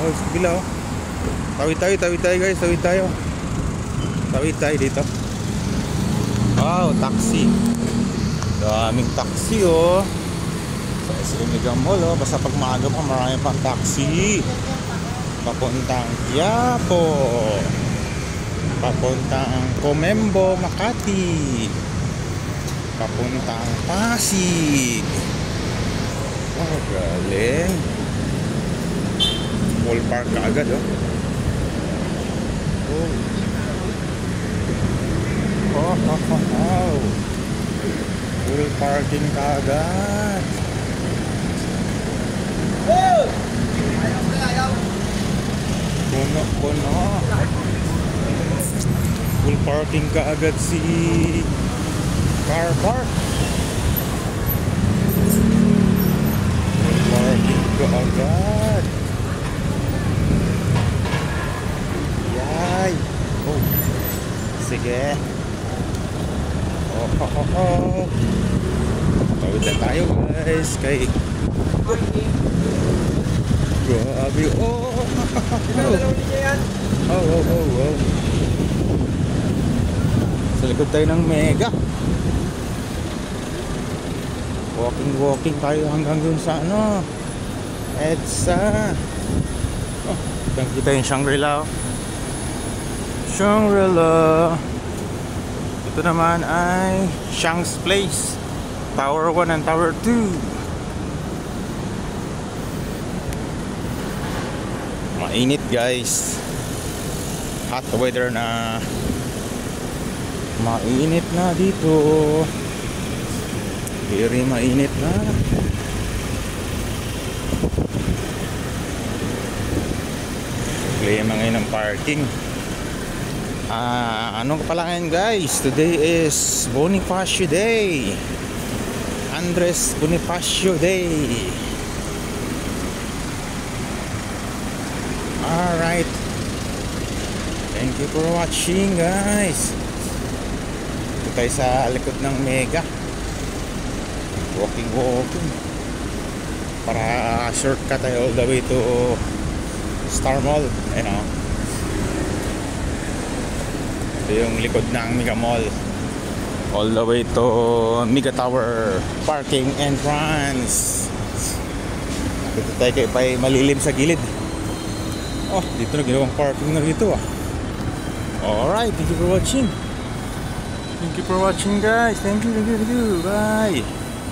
Oh, sa kabila oh. Tawid tayo guys, tawid tayo. Tawid tayo dito. Wow, taxi. Daming taxi oh. Sa Siligan Mall oh. Basta pag maaga pa marami pang taxi. Papuntang Quiapo, papuntang Comembo, Makati, papuntang Pasig. Oh, galing. Full park ka agad oh. Oh. Full parking ka agad. Puno. Full parking ka agad si car park. Full parking ka agad. Yay. Oh. Sige. Oh. Tawid na tayo guys kay grabe oh. Oh. Sa likod tayo ng Mega. Walking tayo hanggang dun sa ano, EDSA. Oh, kita yung Shangri-La oh. Shangri-La. Ito naman ay Shang's Place, Tower 1 and Tower 2. Mainit guys. Hot weather na. Mainit na dito. Very mainit na. Problema ngayon ng parking. Ano pala ngayon guys? Today is Bonifacio Day. Andres Bonifacio Day. Alright. Thank you for watching guys. Ito tayo sa likod ng Mega. Walking para shortcut tayo all the way to Star Mall. You know, ito yung likod ng Mega Mall all the way to Mega Tower parking entrance. Dito tayo kay malilim sa gilid. Oh, dito na ginawang parking na dito ah. Alright, thank you for watching. Thank you for watching guys. Thank you. Bye.